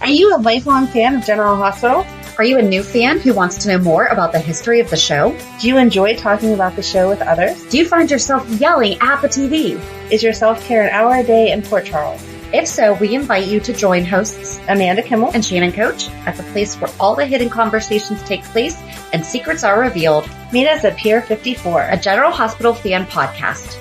Are you a lifelong fan of General Hospital? Are you a new fan who wants to know more about the history of the show? Do you enjoy talking about the show with others? Do you find yourself yelling at the TV? Is your self-care an hour a day in Port Charles? If so, we invite you to join hosts Amanda Kimmel and Shannon Coach at the place where all the hidden conversations take place and secrets are revealed. Meet us at Pier 54, a General Hospital fan podcast.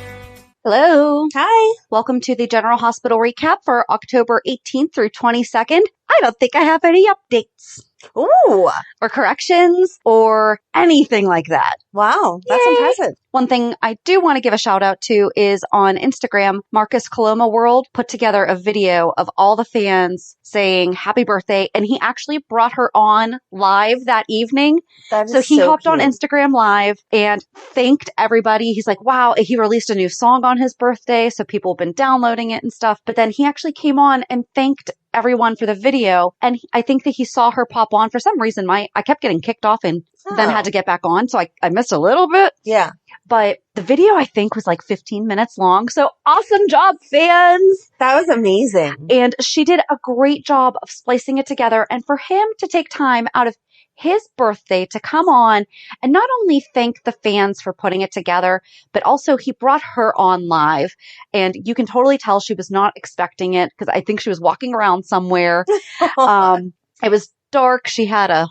Hello. Hi. Welcome to the General Hospital recap for October 18th through 22nd. I don't think I have any updates. Ooh. Or corrections or anything like that. Wow. That's Yay. impressive. One thing I do want to give a shout out to is on Instagram, Marcus Coloma World put together a video of all the fans saying happy birthday. And he actually brought her on live that evening. So he hopped on Instagram live and thanked everybody. He's like, wow, he released a new song on his birthday. So people have been downloading it and stuff. But then he actually came on and thanked everyone for the video. And I think that he saw her pop on. For some reason, I kept getting kicked off and then had to get back on. So I missed a little bit. Yeah. But the video, I think, was like 15 minutes long. So awesome job, fans. That was amazing. And she did a great job of splicing it together. And for him to take time out of his birthday to come on and not only thank the fans for putting it together, but also he brought her on live. And you can totally tell she was not expecting it because I think she was walking around somewhere. It was dark. She had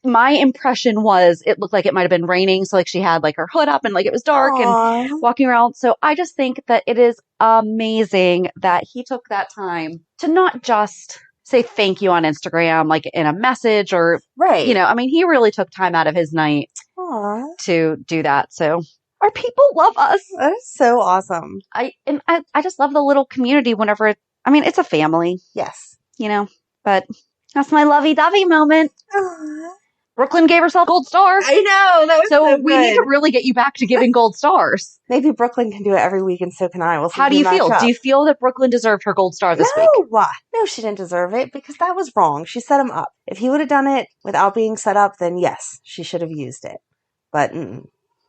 my impression was it looked like it might have been raining. So she had her hood up and it was dark and walking around. So I just think that it is amazing that he took that time to not just say thank you on Instagram, in a message or, right. He really took time out of his night to do that. So our people love us. That is so awesome. I just love the little community whenever, it's a family. Yes. But that's my lovey-dovey moment. Aww. Brooklyn gave herself gold star. I know. That was so we need to really get you back to giving gold stars. Maybe Brooklyn can do it every week and so can I. How do you feel? Do you feel that Brooklyn deserved her gold star this week? No, she didn't deserve it because that was wrong. She set him up. If he would have done it without being set up, then yes, she should have used it. But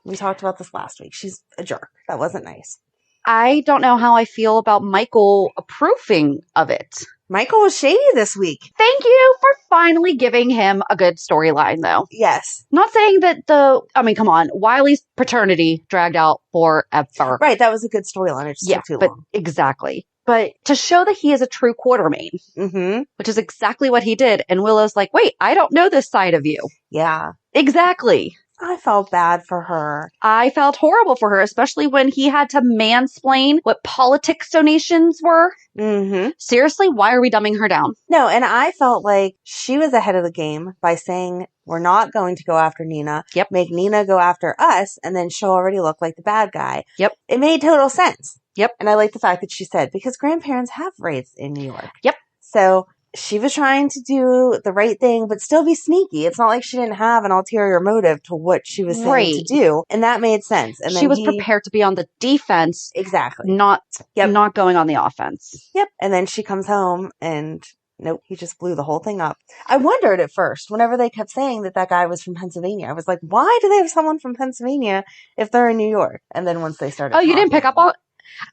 we talked about this last week. She's a jerk. That wasn't nice. I don't know how I feel about Michael approving of it. Michael was shady this week. Thank you for finally giving him a good storyline, though. Yes. Not saying that come on. Wiley's paternity dragged out forever. Right. That was a good storyline. It just took too long. Exactly. But to show that he is a true Quartermain, which is exactly what he did. And Willow's like, wait, I don't know this side of you. Yeah. Exactly. I felt bad for her. I felt horrible for her, especially when he had to mansplain what politics donations were. Mm-hmm. Seriously, why are we dumbing her down? No, and I felt like she was ahead of the game by saying, we're not going to go after Nina. Yep. Make Nina go after us, and then she'll already look like the bad guy. Yep. It made total sense. Yep. And I like the fact that she said, because grandparents have rights in New York. Yep. So she was trying to do the right thing, but still be sneaky. It's not like she didn't have an ulterior motive to what she was saying to do. And that made sense. And she was prepared to be on the defense. Exactly. Not going on the offense. Yep. And then she comes home and nope, he just blew the whole thing up. I wondered at first, whenever they kept saying that guy was from Pennsylvania, I was like, why do they have someone from Pennsylvania if they're in New York? And then once they started you didn't pick up on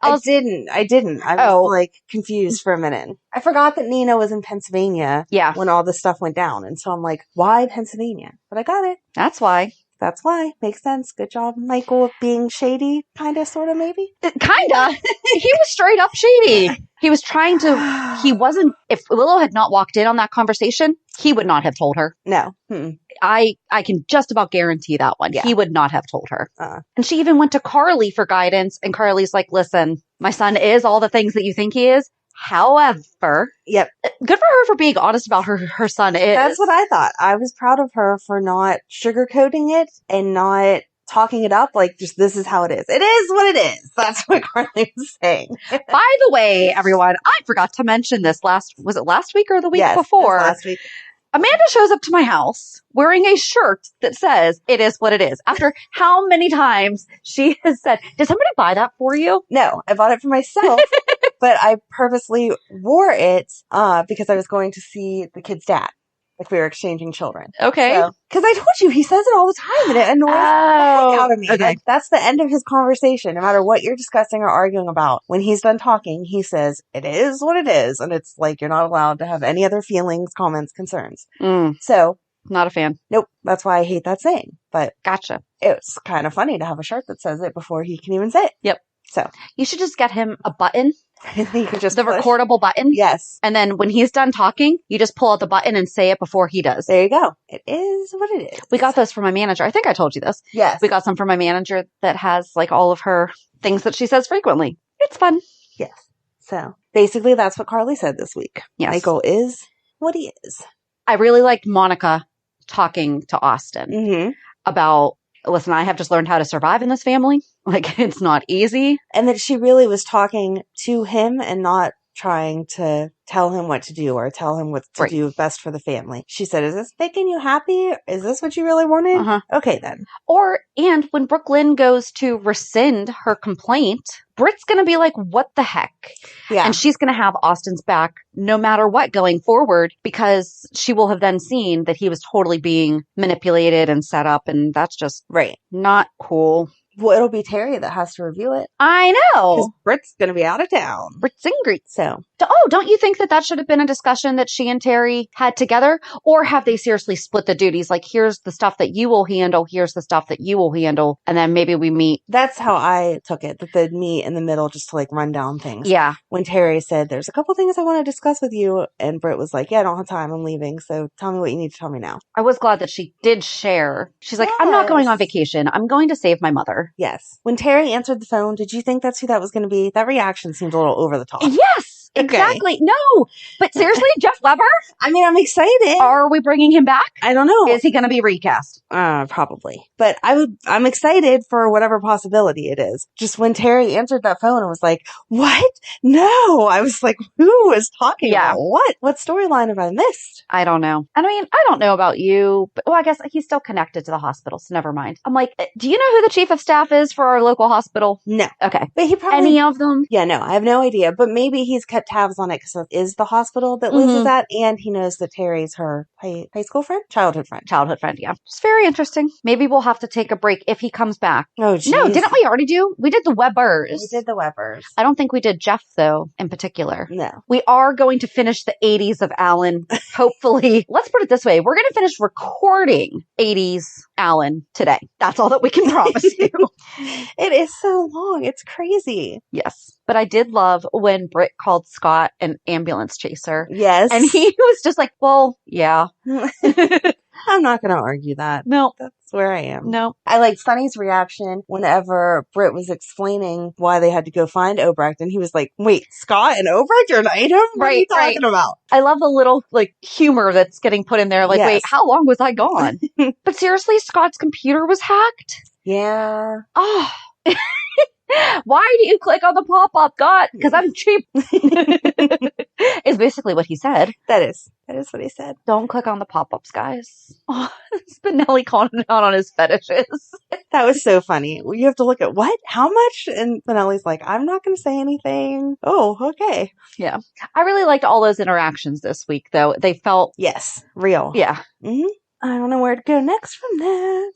I didn't. I was confused for a minute. I forgot that Nina was in Pennsylvania when all this stuff went down. And so I'm like, why Pennsylvania? But I got it. That's why. That's why. Makes sense. Good job, Michael, being shady. Kinda, sorta, maybe? Kinda. He was straight up shady. He was trying to, if Willow had not walked in on that conversation, he would not have told her. No. I can just about guarantee that one. Yeah. He would not have told her. And she even went to Carly for guidance. And Carly's like, listen, my son is all the things that you think he is. However, good for her for being honest about her son is. That's what I thought. I was proud of her for not sugarcoating it and not talking it up like just this is how it is. It is what it is. That's what Carly was saying. By the way, everyone, I forgot to mention this was it last week or the week before? Last week. Amanda shows up to my house wearing a shirt that says, it is what it is. After how many times she has said, did somebody buy that for you? No, I bought it for myself, but I purposely wore it because I was going to see the kid's dad. Like we were exchanging children. Okay. Because I told you, he says it all the time and it annoys the heck out of me. Okay. Like, that's the end of his conversation. No matter what you're discussing or arguing about, when he's done talking, he says, it is what it is. And it's like, you're not allowed to have any other feelings, comments, concerns. So. Not a fan. Nope. That's why I hate that saying. But. Gotcha. It's kind of funny to have a shirt that says it before he can even say it. Yep. So. You should just get him a button. You could just the push. Recordable button. Yes. And then when he's done talking, you just pull out the button and say it before he does. There you go. It is what it is. We got those from my manager. I think I told you this. Yes. We got some from my manager that has like all of her things that she says frequently. It's fun. Yes. So basically that's what Carly said this week. Yes. Michael is what he is. I really liked Monica talking to Austin about, listen, I have just learned how to survive in this family. Like, it's not easy. And that she really was talking to him and not trying to tell him what to do or tell him what to do best for the family. She said, is this making you happy? Is this what you really wanted? Okay, then. And when Brooklyn goes to rescind her complaint, Britt's going to be like, what the heck? Yeah. And she's going to have Austin's back no matter what going forward, because she will have then seen that he was totally being manipulated and set up. And that's just not cool. Well, it'll be Terry that has to review it. I know. Because Britt's going to be out of town. Britt's angry. So. Don't you think that should have been a discussion that she and Terry had together? Or have they seriously split the duties? Like, here's the stuff that you will handle. Here's the stuff that you will handle. And then maybe we meet. That's how I took it. That they'd meet in the middle just to like run down things. Yeah. When Terry said, there's a couple things I want to discuss with you. And Britt was like, yeah, I don't have time. I'm leaving. So tell me what you need to tell me now. I was glad that she did share. She's like, I'm not going on vacation. I'm going to save my mother. Yes. When Terry answered the phone, did you think that's who that was going to be? That reaction seemed a little over the top. Yes. Exactly. Okay. No, but seriously, Jeff Weber? I mean, I'm excited. Are we bringing him back? I don't know. Is he going to be recast? Probably. But I'm excited for whatever possibility it is. Just when Terry answered that phone, I was like, what? No. I was like, who is talking about what? What storyline have I missed? I don't know. And I mean, I don't know about you, but I guess he's still connected to the hospital, so never mind. I'm like, do you know who the chief of staff is for our local hospital? No. Okay. But he probably... Any of them? Yeah, no, I have no idea. But maybe he's kept tabs on it because it is the hospital that Liz is at, and he knows that Terry's her high school friend? Childhood friend. Childhood friend, yeah. It's very interesting. Maybe we'll have to take a break if he comes back. Oh, geez. No, didn't we already do? We did the Webbers. We did the Webbers. I don't think we did Jeff, though, in particular. No. We are going to finish the 80s of Alan. Hopefully. Let's put it this way. We're going to finish recording 80s Alan today. That's all that we can promise you. It is so long. It's crazy. Yes. But I did love when Britt called Scott an ambulance chaser. Yes. And he was just like, well, yeah. I'm not going to argue that. No. That's where I am. No. I liked Sonny's reaction whenever Britt was explaining why they had to go find Obrecht. And he was like, wait, Scott and Obrecht are an item? What are you talking about? I love the little like humor that's getting put in there. Like, wait, how long was I gone? But seriously, Scott's computer was hacked? Yeah. Oh. Why do you click on the pop-up, God? Because I'm cheap. Is basically what he said. That is what he said. Don't click on the pop-ups, guys. Oh, Spinelli calling out on his fetishes. That was so funny. You have to look at what? How much? And Spinelli's like, I'm not going to say anything. Oh, okay. Yeah. I really liked all those interactions this week, though. They felt... Yes. Real. Yeah. Mm-hmm. I don't know where to go next from that.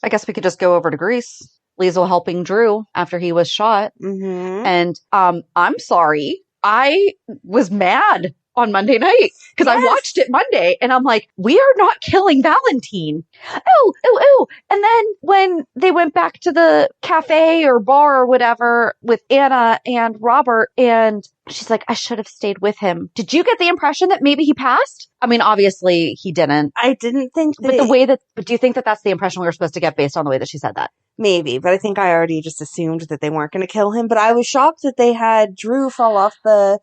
I guess we could just go over to Greece. Liesl helping Drew after he was shot. Mm-hmm. And I'm sorry. I was mad on Monday night because I watched it Monday and I'm like, we are not killing Valentine. Oh. And then when they went back to the cafe or bar or whatever with Anna and Robert, and she's like, I should have stayed with him. Did you get the impression that maybe he passed? I mean, obviously he didn't. I didn't think that. But do you think that that's the impression we were supposed to get based on the way that she said that? Maybe, but I think I already just assumed that they weren't going to kill him. But I was shocked that they had Drew fall off the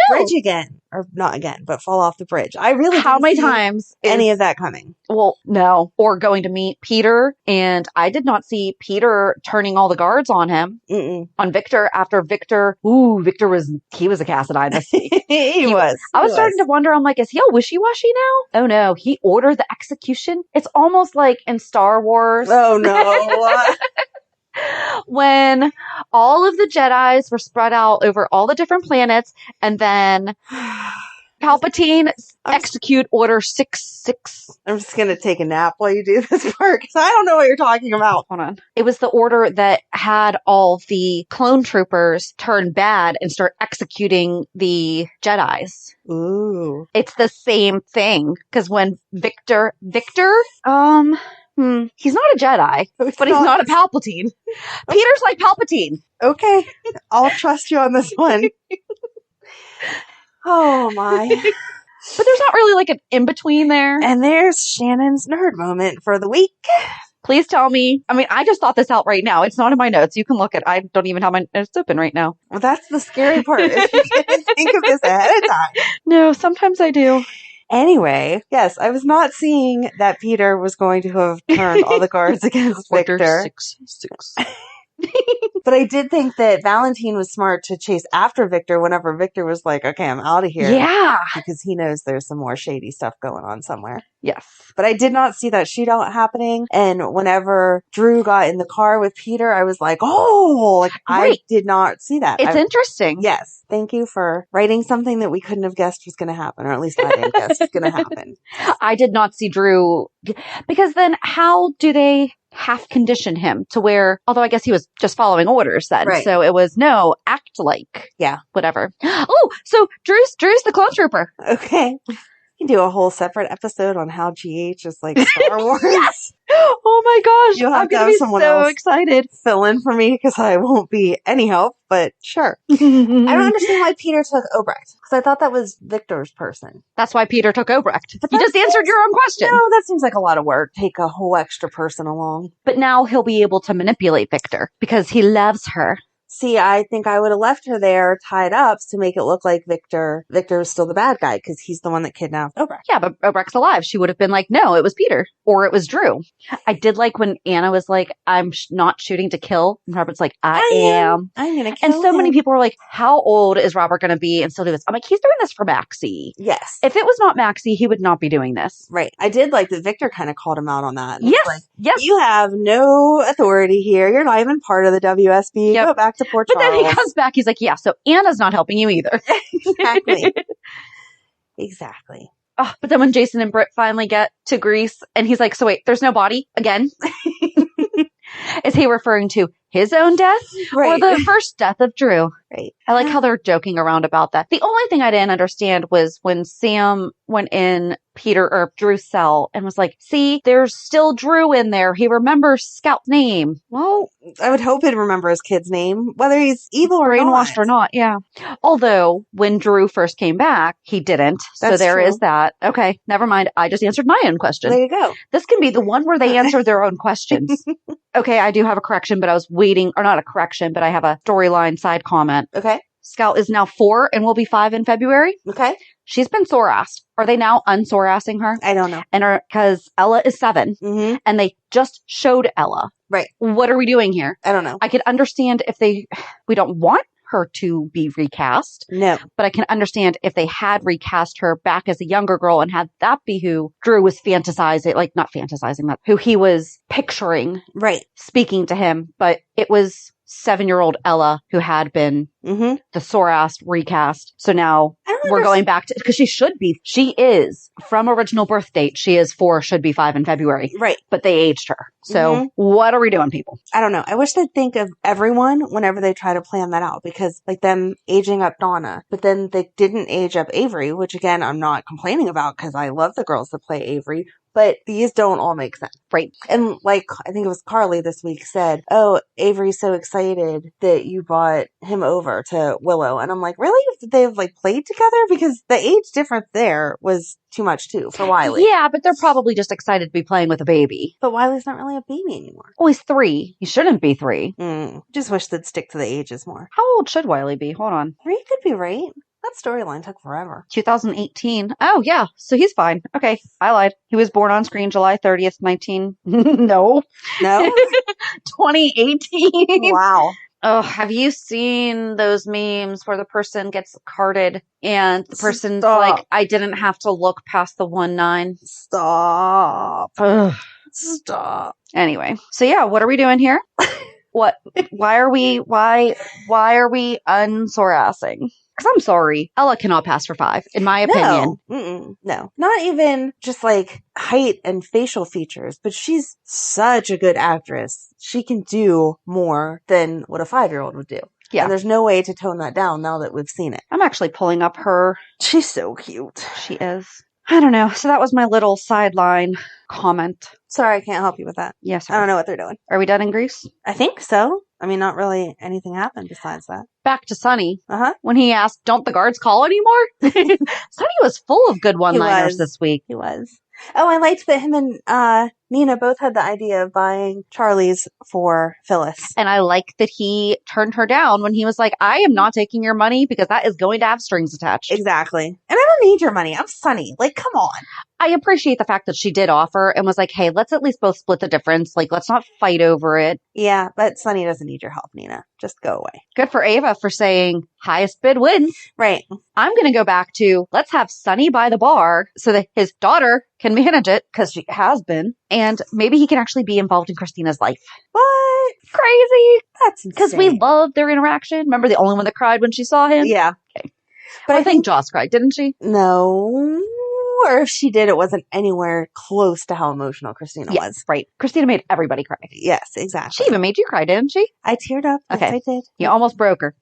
bridge again. Or not again, but fall off the bridge. I really How didn't many see times any of that coming? Well, no. Or going to meet Peter. And I did not see Peter turning all the guards on him. On Victor after Victor. Victor was a Cassadine this week. he was. I was starting to wonder, I'm like, is he all wishy-washy now? Oh no, he ordered the execution. It's almost like in Star Wars. Oh no. When all of the Jedis were spread out over all the different planets, and then Palpatine, I'm- execute order 666. I'm just going to take a nap while you do this part because I don't know what you're talking about. Hold on. It was the order that had all the clone troopers turn bad and start executing the Jedis. Ooh. It's the same thing because when Victor, he's not a Jedi, but he's not a Palpatine. Peter's like Palpatine. Okay. I'll trust you on this one. Oh my. But there's not really like an in-between there. And there's Shannon's nerd moment for the week. Please tell me. I mean, I just thought this out right now. It's not in my notes. You can look at I don't even have my notes open right now. Well, that's the scary part. If you didn't think of this ahead of time. No, sometimes I do. Anyway, yes, I was not seeing that Peter was going to have turned all the guards against Victor. 666. But I did think that Valentine was smart to chase after Victor whenever Victor was like, okay, I'm out of here. Yeah. Because he knows there's some more shady stuff going on somewhere. Yes. But I did not see that shootout happening. And whenever Drew got in the car with Peter, I was like, oh, like Right. I did not see that. It's interesting. Yes. Thank you for writing something that we couldn't have guessed was going to happen, or at least I didn't guess was going to happen. I did not see Drew because then how do they half condition him to where, although I guess he was just following orders then. Right. So it was no, act like. Yeah. Whatever. Oh, so Drew's the clone trooper. Okay. You can do a whole separate episode on how GH is like Star Wars. Yes! Oh my gosh. You'll have I'm to going have to be someone so else excited. fill in for me because I won't be any help, but sure. I don't understand why Peter took Obrecht because I thought that was Victor's person. That's why Peter took Obrecht. But You just answered your own question. No, that seems like a lot of work. Take a whole extra person along. But now he'll be able to manipulate Victor because he loves her. See, I think I would have left her there tied up to make it look like Victor is still the bad guy because he's the one that kidnapped Obrecht. Yeah, but Obrecht's alive. She would have been like, no, it was Peter or it was Drew. I did like when Anna was like, I'm not shooting to kill. And Robert's like, I am. I'm going to kill And so him. many people were like, how old is Robert going to be and still do this? I'm like, he's doing this for Maxie. Yes. If it was not Maxie, he would not be doing this. Right. I did like that Victor kind of called him out on that. And Yes. it's like, Yes. you have no authority here. You're not even part of the WSB. Yep. Go back to Port But then Charles. he comes back. He's like, yeah, so Anna's not helping you either. Exactly. Exactly. Oh, but then when Jason and Britt finally get to Greece and he's like, so wait, there's no body again? Is he referring to his own death or the first death of Drew? Right. I like how they're joking around about that. The only thing I didn't understand was when Sam went in Peter or Drew's cell and was like, see, there's still Drew in there. He remembers Scout's name. Well, I would hope he'd remember his kid's name, whether he's evil or brainwashed not. or not. Yeah. Although when Drew first came back, he didn't. So That's there true. is that. Okay. Never mind. I just answered my own question. There you go. This can be the one where they answer their own questions. Okay, I do have a correction, but I was waiting, or not a correction, but I have a storyline side comment. Okay. Scout is now 4 and will be 5 in February. Okay. She's been SORASed. Are they now unSORASing her? I don't know. And because Ella is 7 Mm-hmm. and they just showed Ella. Right. What are we doing here? I don't know. I could understand if we don't want her to be recast, No. but I can understand if they had recast her back as a younger girl and had that be who Drew was fantasizing, like not fantasizing, that who he was picturing Right. speaking to him, but it was 7-year-old Ella who had been Mm-hmm. the SORAS recast. So now I don't we're understand. going back to, because she is from original birth date. She is 4, should be 5 in February, Right. but they aged her. So Mhm. what are we doing, people? I don't know. I wish they'd think of everyone whenever they try to plan that out because like them aging up Donna, but then they didn't age up Avery, which again, I'm not complaining about because I love the girls that play Avery, but these don't all make sense. Right. And like, I think it was Carly this week said, oh, Avery's so excited that you brought him over to Willow. And I'm like, really? They've like played together? Because the age difference there was too much too for Wiley. Yeah, but they're probably just excited to be playing with a baby. But Wiley's not really a baby anymore. Oh, he's 3. He shouldn't be 3. Just wish they'd stick to the ages more. How old should Wiley be? Hold on. 3 could be right. That storyline took forever. 2018. Oh, yeah. So he's fine. Okay. I lied. He was born on screen July 30th, no. No? 2018. Wow. Oh, have you seen those memes where the person gets carded and the person's Stop. like, I didn't have to look past the 1-9? Stop. Ugh. Stop. Anyway. So yeah, what are we doing here? What? Why are we unSORASing? Because I'm sorry, Ella cannot pass for 5, in my opinion. No. Not even just like height and facial features, but she's such a good actress. She can do more than what a 5-year-old would do. Yeah. And there's no way to tone that down now that we've seen it. I'm actually pulling up her. She's so cute. She is. I don't know. So that was my little sideline comment. Sorry, I can't help you with that. Yes. I don't know what they're doing. Are we done in Greece? I think so. I mean, not really anything happened besides that. Back to Sonny. Uh-huh. When he asked, don't the guards call anymore? Sonny was full of good one-liners this week. He was. Oh, I liked that him and Nina both had the idea of buying Charlie's for Phyllis. And I like that he turned her down when he was like, I am not taking your money because that is going to have strings attached. Exactly. And I don't need your money. I'm Sonny. Like, come on. I appreciate the fact that she did offer and was like, hey, let's at least both split the difference. Like, let's not fight over it. Yeah, but Sonny doesn't need your help, Nina. Just go away. Good for Ava for saying highest bid wins. Right. I'm going to go back to let's have Sonny buy the bar so that his daughter can manage it because she has been. And maybe he can actually be involved in Christina's life. What? Crazy. That's insane. Because we loved their interaction. Remember the only one that cried when she saw him? Yeah. Okay. But I think Joss cried, didn't she? No. Or if she did, it wasn't anywhere close to how emotional Christina was. Right. Christina made everybody cry. Yes, exactly. She even made you cry, didn't she? I teared up. Okay. Yes, I did. You almost broke her.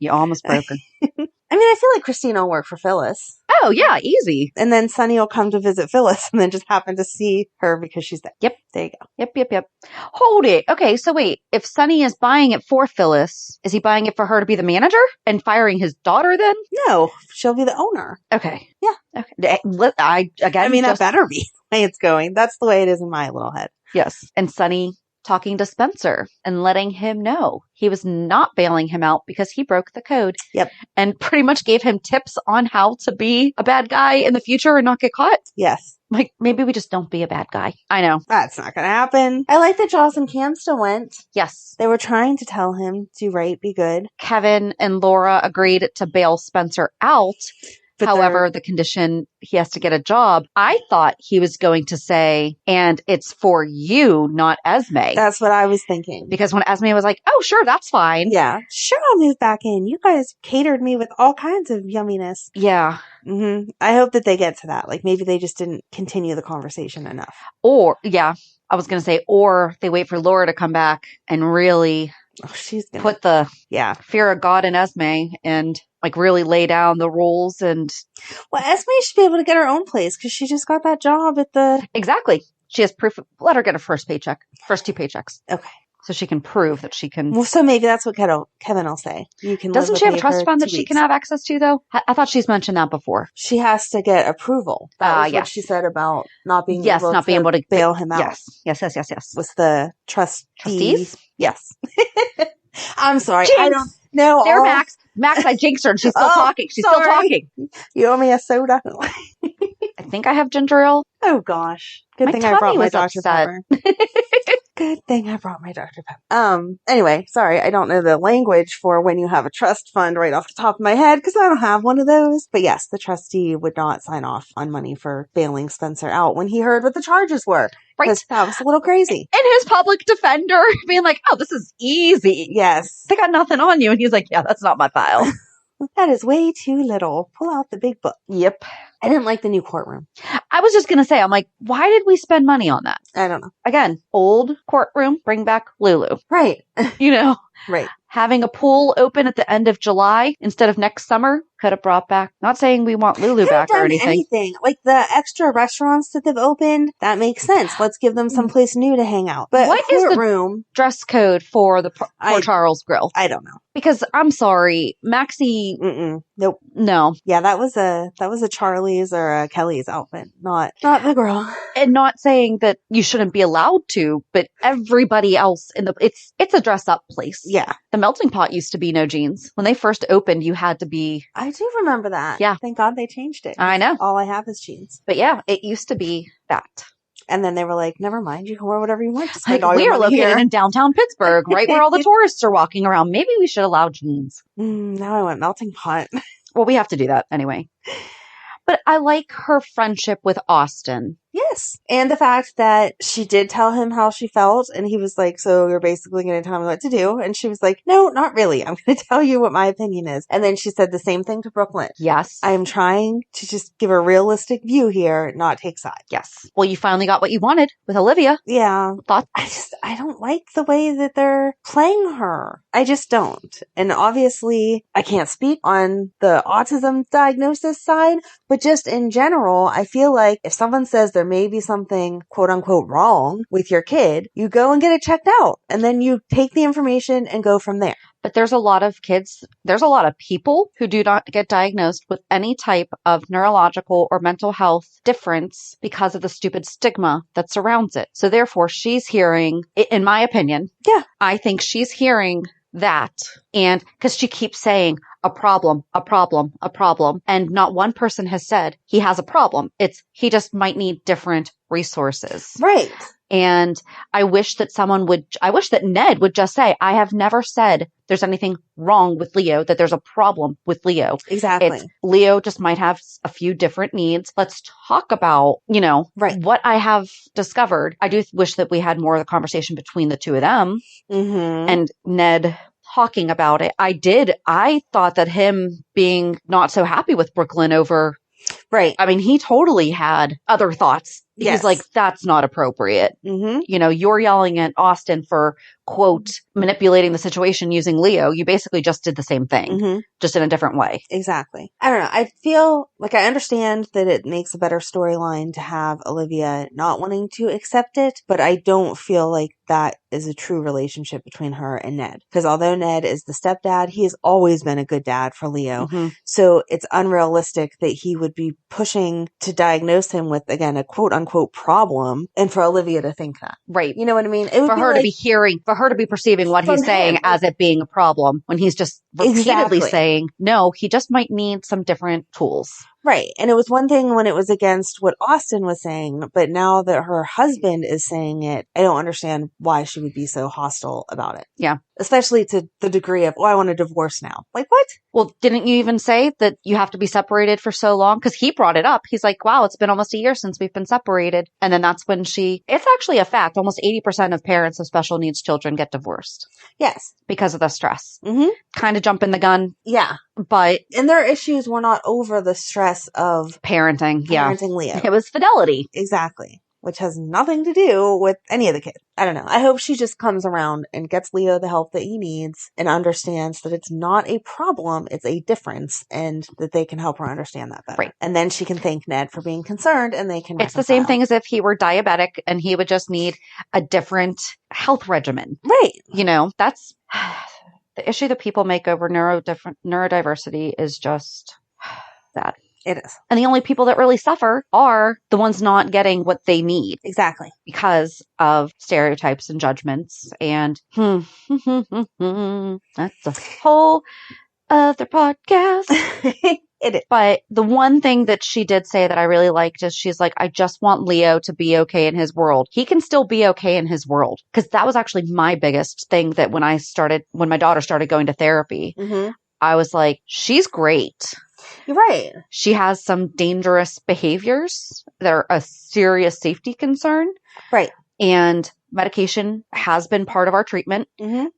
I mean, I feel like Christina will work for Phyllis. Oh, yeah, easy. And then Sonny will come to visit Phyllis and then just happen to see her because she's there. Yep. There you go. Yep. Hold it. Okay, so wait. If Sonny is buying it for Phyllis, is he buying it for her to be the manager and firing his daughter then? No, she'll be the owner. Okay. Yeah. Okay. That better be the way it's going. That's the way it is in my little head. Yes. And Sonny talking to Spencer and letting him know he was not bailing him out because he broke the code. Yep. And pretty much gave him tips on how to be a bad guy in the future and not get caught. Yes. Like, maybe we just don't be a bad guy. I know. That's not going to happen. I like that Joss and Cam still went. Yes. They were trying to tell him, do right, be good. Kevin and Laura agreed to bail Spencer out. But however, the condition he has to get a job, I thought he was going to say, and it's for you, not Esme. That's what I was thinking. Because when Esme was like, oh, sure, that's fine. Yeah. Sure, I'll move back in. You guys catered me with all kinds of yumminess. Yeah. Mm-hmm. I hope that they get to that. Like, maybe they just didn't continue the conversation enough. Or, yeah, I was going to say, or they wait for Laura to come back and really she's gonna put the fear of God in Esme and like really lay down the rules. And well, Esme should be able to get her own place because she just got that job at the exactly. She has proof. Let her get her first 2 paychecks. Okay, so she can prove that she can. Well, so maybe that's what Kevin will say. You can. Doesn't she have a trust fund that she can have access to though? I thought she's mentioned that before. She has to get approval. That was what she said about not being able to bail him out. Yes. Was the trustees? Yes. I'm sorry. Jinx. I don't know. There, Max. I jinxed her and she's still talking. She's still talking. You owe me a soda. I think I have ginger ale. Oh gosh. Good thing I brought my Dr. Pepper. Good thing I brought my Dr. Pepper. Anyway, sorry, I don't know the language for when you have a trust fund right off the top of my head because I don't have one of those. But yes, the trustee would not sign off on money for bailing Spencer out when he heard what the charges were. Right. That was a little crazy. And his public defender being like, oh, this is easy. Yes. They got nothing on you. And he's like, yeah, that's not my file. That is way too little. Pull out the big book. Yep. I didn't like the new courtroom. I was just going to say, I'm like, why did we spend money on that? I don't know. Again, old courtroom, bring back Lulu. Right. Right. Having a pool open at the end of July instead of next summer could have brought back. Not saying we want Lulu back or anything. Like the extra restaurants that they've opened, that makes sense. Let's give them someplace new to hang out. But what is the dress code for the Port Charles Grill? I don't know. Because I'm sorry, Maxie. Nope. No. Yeah, that was a Charlie's or a Kelly's outfit, not the girl. And not saying that you shouldn't be allowed to, but everybody else it's a dress up place. Yeah. The Melting Pot used to be no jeans. When they first opened, you had to be. I do remember that. Yeah. Thank God they changed it. I know. All I have is jeans. But yeah, it used to be that. And then they were like, never mind, you can wear whatever you want. Like, we are located in downtown Pittsburgh, right where all the tourists are walking around. Maybe we should allow jeans. Now I want Melting Pot. Well, we have to do that anyway. But I like her friendship with Austin. Yes. And the fact that she did tell him how she felt, and he was like, so you're basically going to tell me what to do. And she was like, no, not really. I'm going to tell you what my opinion is. And then she said the same thing to Brooklyn. Yes. I am trying to just give a realistic view here, not take sides. Yes. Well, you finally got what you wanted with Olivia. Yeah. Thoughts? I don't like the way that they're playing her. I just don't. And obviously, I can't speak on the autism diagnosis side, but just in general, I feel like if someone says there may be something quote unquote wrong with your kid, you go and get it checked out. And then you take the information and go from there. But there's a lot of kids, there's a lot of people who do not get diagnosed with any type of neurological or mental health difference because of the stupid stigma that surrounds it. So therefore, she's hearing, in my opinion, I think she's hearing that. And because she keeps saying a problem, a problem, a problem. And not one person has said he has a problem. It's he just might need different resources. Right. And I wish that Ned would just say, I have never said there's anything wrong with Leo, that there's a problem with Leo. Exactly. Leo just might have a few different needs. Let's talk about, what I have discovered. I do wish that we had more of the conversation between the two of them and Ned talking about it. I thought that him being not so happy with Brooklyn over. Right. I mean, he totally had other thoughts. Yes. He's like, that's not appropriate. You're yelling at Austin for, quote, manipulating the situation using Leo. You basically just did the same thing, just in a different way. Exactly. I don't know. I feel like I understand that it makes a better storyline to have Olivia not wanting to accept it, but I don't feel like that is a true relationship between her and Ned. Because although Ned is the stepdad, he has always been a good dad for Leo. So it's unrealistic that he would be pushing to diagnose him with, again, a quote unquote problem, and for Olivia to think that. Right. You know what I mean? It would for her to be hearing, for her to be perceiving what he's saying as it being a problem when he's just repeatedly saying, no, he just might need some different tools. Right. And it was one thing when it was against what Austin was saying, but now that her husband is saying it, I don't understand why she would be so hostile about it. Yeah. Especially to the degree of, I want a divorce now. Like, what? Well, didn't you even say that you have to be separated for so long? Because he brought it up. He's like, wow, it's been almost a year since we've been separated. And then that's when it's actually a fact. Almost 80% of parents of special needs children get divorced. Yes. Because of the stress. Kind of jumping the gun. Yeah. And their issues were not over the stress of parenting Leo. It was fidelity. Exactly. Which has nothing to do with any of the kids. I don't know. I hope she just comes around and gets Leo the help that he needs and understands that it's not a problem, it's a difference, and that they can help her understand that better. Right. And then she can thank Ned for being concerned and they can It's the same thing as if he were diabetic and he would just need a different health regimen. Right. That's the issue that people make over neurodiversity is just sad. It is. And the only people that really suffer are the ones not getting what they need. Exactly. Because of stereotypes and judgments. And that's a whole other podcast. It is. But the one thing that she did say that I really liked is she's like, I just want Leo to be okay in his world. He can still be okay in his world. Because that was actually my biggest thing that when my daughter started going to therapy, I was like, she's great. You're right. She has some dangerous behaviors that are a serious safety concern. Right. And medication has been part of our treatment.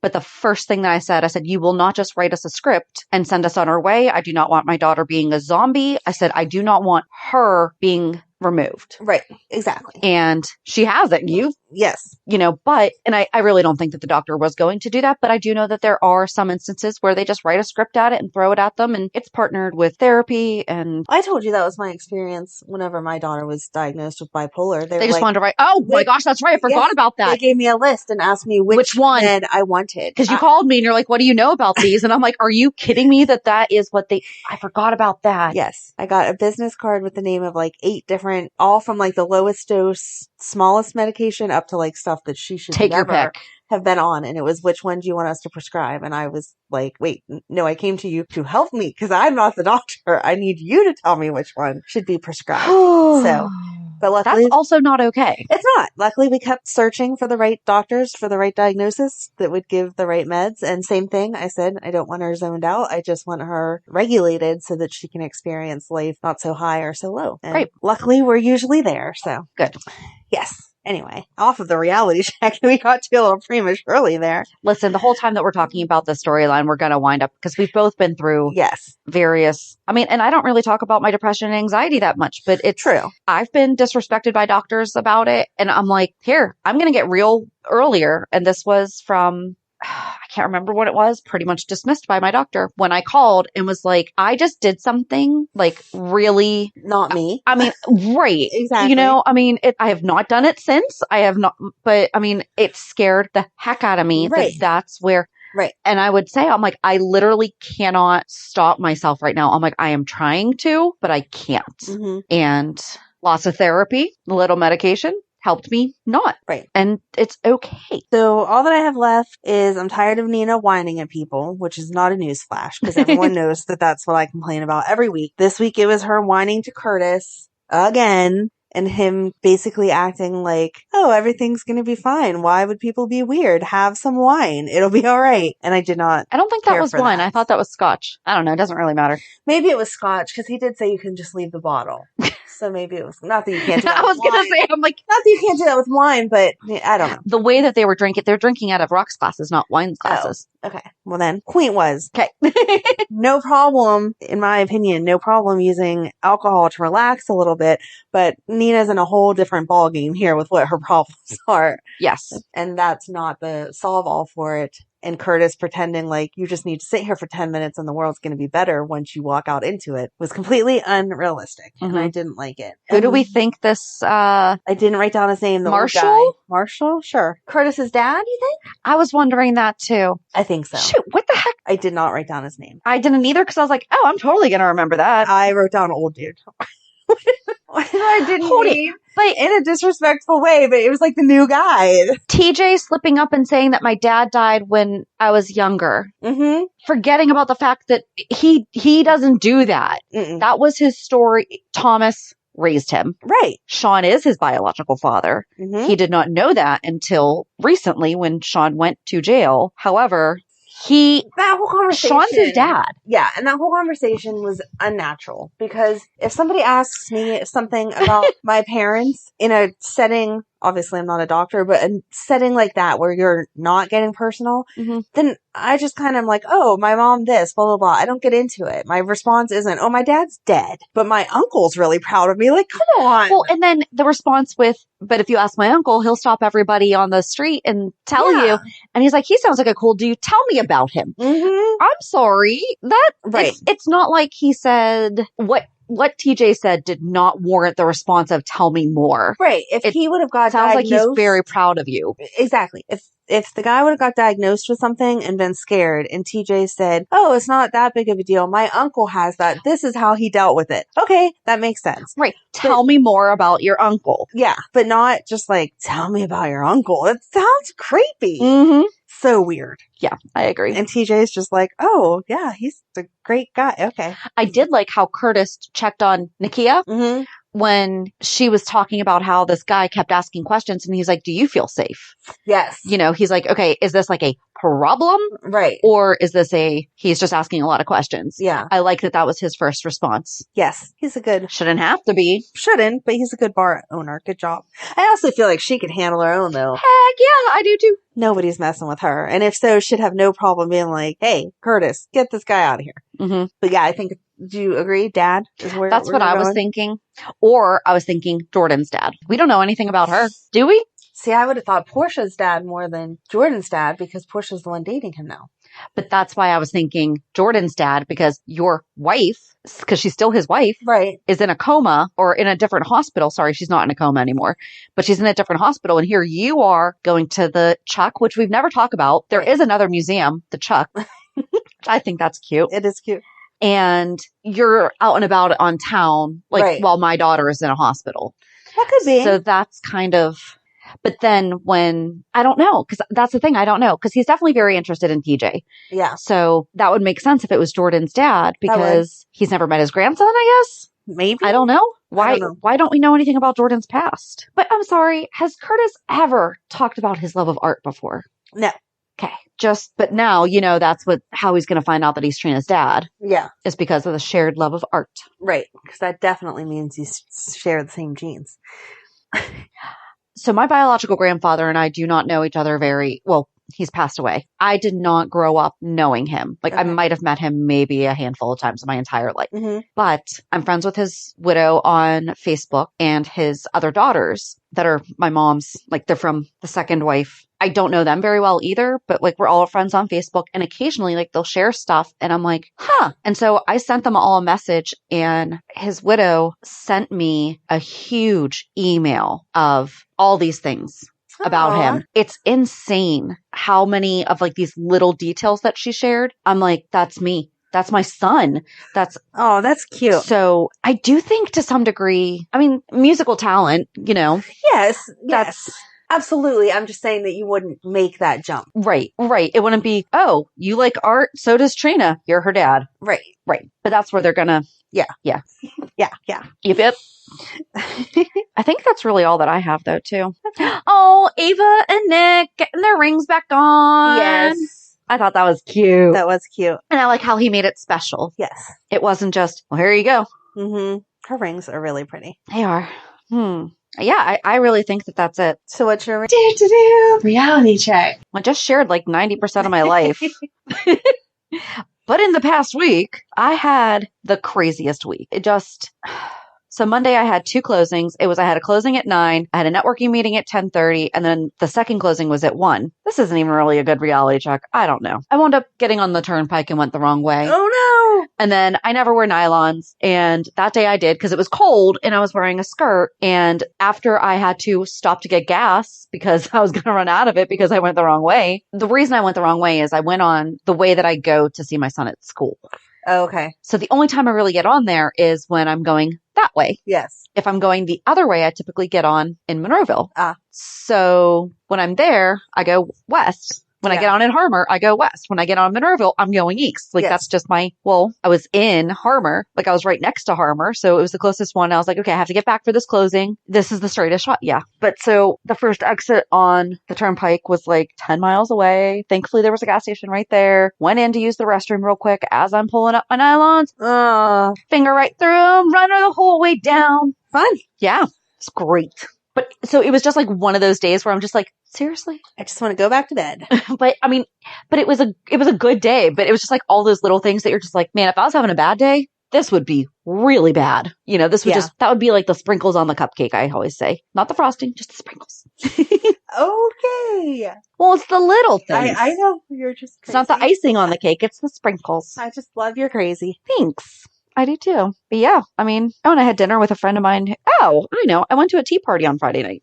But the first thing that I said, you will not just write us a script and send us on our way. I do not want my daughter being a zombie. I said, I do not want her being removed. Right. Exactly. And she has it. Yes. And I really don't think that the doctor was going to do that, but I do know that there are some instances where they just write a script at it and throw it at them, and it's partnered with therapy. And I told you that was my experience whenever my daughter was diagnosed with bipolar. They just wanted to write, my gosh, that's right. I forgot about that. They gave me a list and asked me which one Ned I wanted. Because you called me and you're like, what do you know about these? And I'm like, are you kidding me that is what I forgot about that. Yes. I got a business card with the name of 8 different, all from the lowest dose, smallest medication up to stuff that she should take never your pick. Have been on. And it was, which one do you want us to prescribe? And I was like, wait, no, I came to you to help me because I'm not the doctor. I need you to tell me which one should be prescribed. But luckily, That's also not okay. it's not. Luckily, we kept searching for the right doctors, for the right diagnosis that would give the right meds. And same thing, I said, I don't want her zoned out. I just want her regulated so that she can experience life not so high or so low. And Right. luckily, we're usually there. So Good. Yes. Anyway, off of the reality check, we got to a little prematurely there. Listen, the whole time that we're talking about the storyline, we're going to wind up, because we've both been through Yes. various, and I don't really talk about my depression and anxiety that much, but it's True. I've been disrespected by doctors about it. And I'm like, here, I'm going to get real earlier. And this was from, I can't remember what it was, pretty much dismissed by my doctor when I called and was like, I just did something like really not me. Right. Exactly. I have not done it since. I have not, but it scared the heck out of me. Right. That's where. Right. And I would say, I'm like, I literally cannot stop myself right now. I'm like, I am trying to, but I can't. Mm-hmm. And lots of therapy, a little medication helped me not. Right. And it's okay. So all that I have left is I'm tired of Nina whining at people, which is not a newsflash because everyone knows that that's what I complain about every week. This week it was her whining to Curtis again. And him basically acting like, oh, everything's going to be fine. Why would people be weird? Have some wine. It'll be all right. And I did not. I don't think that was wine. I thought that was scotch. I don't know. It doesn't really matter. Maybe it was scotch because he did say you can just leave the bottle. So maybe it was not that you can't do that. I was going to say, I'm like, not that you can't do that with wine, but I don't know. The way that they were drinking, they're drinking out of rocks glasses, not wine glasses. Oh, okay. Well then, point was, okay. No problem, in my opinion, no problem using alcohol to relax a little bit, but Nina's in a whole different ballgame here with what her problems are. Yes. And that's not the solve all for it. And Curtis pretending like you just need to sit here for 10 minutes and the world's going to be better once you walk out into it was completely unrealistic. Mm-hmm. And I didn't like it. Who do we think this, I didn't write down his name. Marshall? Marshall? Sure. Curtis's dad, you think? I was wondering that too. I think so. Shoot, what the heck? I did not write down his name. I didn't either because I was like, oh, I'm totally going to remember that. I wrote down old dude. I didn't Hold mean it. But in a disrespectful way, but it was like the new guy. TJ slipping up and saying that my dad died when I was younger. Mm-hmm. Forgetting about the fact that he doesn't do that. Mm-mm. That was his story. Thomas raised him. Right. Sean is his biological father. Mm-hmm. He did not know that until recently when Sean went to jail. However, that whole conversation, Sean's his dad. Yeah, and that whole conversation was unnatural because if somebody asks me something about my parents in a setting, obviously I'm not a doctor, but a setting like that where you're not getting personal, mm-hmm. then I just kind of am like, oh, my mom this, blah, blah, blah. I don't get into it. My response isn't, oh, my dad's dead, but my uncle's really proud of me. Like, come on. Well, and then the response with, but if you ask my uncle, he'll stop everybody on the street and tell you. And he's like, he sounds like a cool dude. Tell me about him. Mm-hmm. I'm sorry. Right. It's not like he said what TJ said did not warrant the response of tell me more. Right. If he would have got sounds diagnosed, like he's very proud of you. Exactly. If the guy would have got diagnosed with something and been scared and TJ said, oh, it's not that big of a deal. My uncle has that. This is how he dealt with it. Okay. That makes sense. Right. Tell me more about your uncle. Yeah. But not just like, tell me about your uncle. It sounds creepy. Mm-hmm. So weird. Yeah, I agree. And TJ's just like, oh, yeah, he's a great guy. Okay. I did like how Curtis checked on Nakia. Mm-hmm. When she was talking about how this guy kept asking questions and he's like, do you feel safe? Yes. He's like, okay, is this like a problem? Right. Or is this he's just asking a lot of questions? Yeah. I like that was his first response. Yes. He's a good. Shouldn't have to be. Shouldn't, but he's a good bar owner. Good job. I also feel like she could handle her own though. Heck yeah, I do too. Nobody's messing with her. And if so, she'd have no problem being like, hey, Curtis, get this guy out of here. Mm-hmm. But yeah, I think, do you agree? Dad is where that's what I was thinking. Or I was thinking Jordan's dad. We don't know anything about her. Do we? See, I would have thought Portia's dad more than Jordan's dad because Portia's the one dating him now. But that's why I was thinking Jordan's dad because your wife, because she's still his wife, right, is in a coma or in a different hospital. Sorry, she's not in a coma anymore, but she's in a different hospital. And here you are going to the Chuck, which we've never talked about. There is another museum, the Chuck. I think that's cute. It is cute. And you're out and about on town, while my daughter is in a hospital. That could be. So that's kind of, but then when, I don't know, because that's the thing, I don't know, because he's definitely very interested in TJ. Yeah. So that would make sense if it was Jordan's dad, because he's never met his grandson, I guess. Maybe. I don't know. I don't know. Why don't we know anything about Jordan's past? But I'm sorry, has Curtis ever talked about his love of art before? No. Okay. But now, that's how he's going to find out that he's Trina's dad. Yeah. Is because of the shared love of art. Right. Because that definitely means you share the same genes. So my biological grandfather and I do not know each other very well. He's passed away. I did not grow up knowing him. Like, I might have met him maybe a handful of times in my entire life. Mm-hmm. But I'm friends with his widow on Facebook and his other daughters that are my mom's, like, they're from the second wife. I don't know them very well either, but like, we're all friends on Facebook, and occasionally like they'll share stuff and I'm like, huh. And so I sent them all a message, and his widow sent me a huge email of all these things about him. It's insane how many of like these little details that she shared. I'm like, that's me. That's my son. That's cute. So I do think to some degree, I mean, musical talent, Yes. Absolutely. I'm just saying that you wouldn't make that jump. Right. It wouldn't be, oh, you like art? So does Trina. You're her dad. Right. But that's where they're gonna. Yeah. Yep. I think that's really all that I have, though, too. Oh, Ava and Nick getting their rings back on. Yes. I thought that was cute. That was cute. And I like how he made it special. Yes. It wasn't just, well, here you go. Mm-hmm. Her rings are really pretty. They are. Yeah, I really think that that's it. So what's your reality check? I just shared like 90% of my life. But in the past week, I had the craziest week. So Monday I had 2 closings. I had a closing at 9. I had a networking meeting at 10:30, and then the second closing was at 1. This isn't even really a good reality check. I don't know. I wound up getting on the turnpike and went the wrong way. Oh no. And then I never wear nylons. And that day I did because it was cold and I was wearing a skirt. And after I had to stop to get gas because I was going to run out of it because I went the wrong way. The reason I went the wrong way is I went on the way that I go to see my son at school. Oh, okay. So the only time I really get on there is when I'm going that way. Yes. If I'm going the other way, I typically get on in Monroeville. Ah. So when I'm there, I go west. When I get on in Harmer, I go west. When I get on Monroeville, I'm going east. Like, that's just I was in Harmer. Like, I was right next to Harmer. So it was the closest one. I was like, okay, I have to get back for this closing. This is the straightest shot. Yeah. But so the first exit on the turnpike was like 10 miles away. Thankfully, there was a gas station right there. Went in to use the restroom real quick as I'm pulling up my nylons. Finger right through them. Run her the whole way down. Fun. Yeah. It's great. But so it was just like one of those days where I'm just like, seriously? I just want to go back to bed. But I mean, it was a good day, but it was just like all those little things that you're just like, man, if I was having a bad day, this would be really bad. This would that would be like the sprinkles on the cupcake, I always say. Not the frosting, just the sprinkles. Okay. Well, it's the little things. I know. You're just crazy. It's not the icing on the cake, it's the sprinkles. I just love your crazy. Thanks. I do too. But yeah, I mean, and I had dinner with a friend of mine. I know. I went to a tea party on Friday night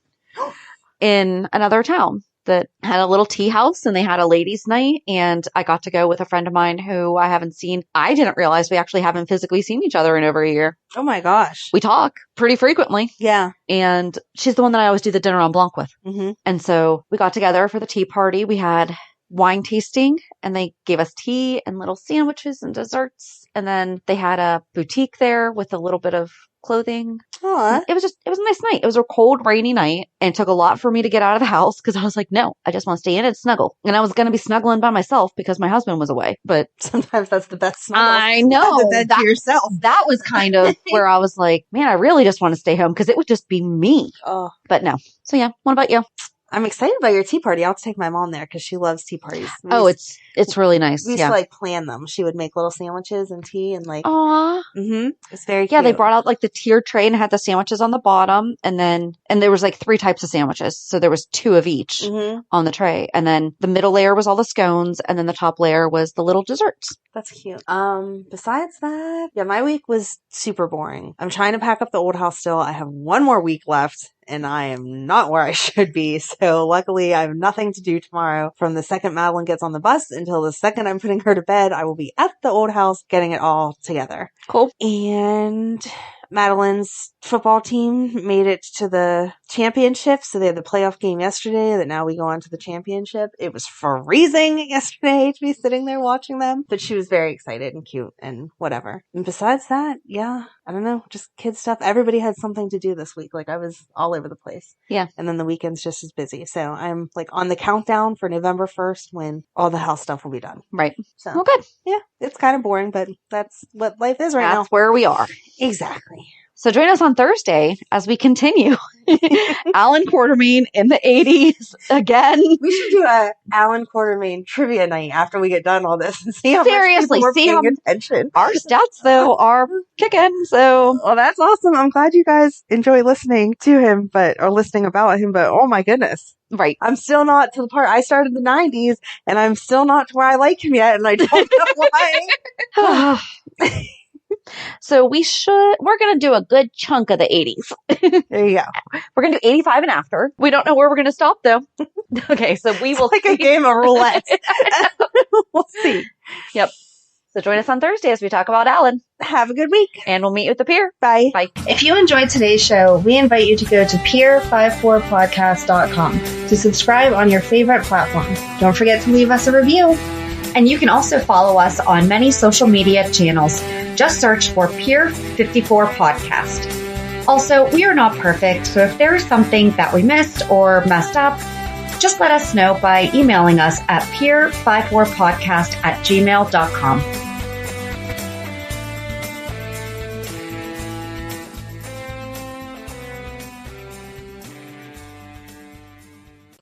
in another town that had a little tea house, and they had a ladies' night, and I got to go with a friend of mine who I haven't seen. I didn't realize we actually haven't physically seen each other in over a year. Oh my gosh. We talk pretty frequently. Yeah. And she's the one that I always do the dinner en blanc with. Mm-hmm. And so we got together for the tea party. We had wine tasting, and they gave us tea and little sandwiches and desserts. And then they had a boutique there with a little bit of clothing. Aww. It was a nice night. It was a cold, rainy night, and it took a lot for me to get out of the house because I was like, no, I just want to stay in and snuggle. And I was going to be snuggling by myself because my husband was away. But sometimes that's the best snuggle. I know. Have the bed to yourself. That was kind of where I was like, man, I really just want to stay home because it would just be me. Oh. But no. So yeah, what about you? I'm excited about your tea party. I'll take my mom there because she loves tea parties. It's really nice. We used to plan them. She would make little sandwiches and tea and like. Aww. Mm-hmm. It's very cute. Yeah, they brought out like the tiered tray and had the sandwiches on the bottom, and there was like 3 types of sandwiches, so there was 2 of each on the tray, and then the middle layer was all the scones, and then the top layer was the little desserts. That's cute. Besides that, yeah, my week was super boring. I'm trying to pack up the old house still. I have 1 more week left, and I am not where I should be. So luckily I have nothing to do tomorrow. From the second Madeline gets on the bus until the second I'm putting her to bed, I will be at the old house getting it all together. Cool. And Madeline's football team made it to the championship. So they had the playoff game yesterday that now we go on to the championship. It was freezing yesterday to be sitting there watching them, but she was very excited and cute and whatever. And besides that, yeah, I don't know, just kid stuff. Everybody had something to do this week. Like I was all over the place. Yeah. And then the weekend's just as busy. So I'm like on the countdown for November 1st when all the house stuff will be done. Right. So, Well, good. yeah, it's kind of boring, but that's what life is right now. That's where we are. Exactly. So join us on Thursday as we continue. Alan Quartermain in the 80s again. We should do a Alan Quartermain trivia night after we get done all this and see how Seriously, much people are see paying attention. Our stats, though, are kicking. So, well, that's awesome. I'm glad you guys enjoy listening to him, or listening about him. But oh my goodness. Right. I'm still not to the part. I started in the 90s, and I'm still not to where I like him yet, and I don't know why. So we're going to do a good chunk of the 80s. There you go. We're going to do 85 and after. We don't know where we're going to stop, though. Okay, so we will like a game of roulette. We'll see. Yep. So join us on Thursday as we talk about Alan. Have a good week. And we'll meet you at the pier. Bye. Bye. If you enjoyed today's show, we invite you to go to peer54podcast.com to subscribe on your favorite platform. Don't forget to leave us a review. And you can also follow us on many social media channels. Just search for Peer 54 Podcast. Also, we are not perfect, so if there is something that we missed or messed up, just let us know by emailing us at peer54podcast@gmail.com.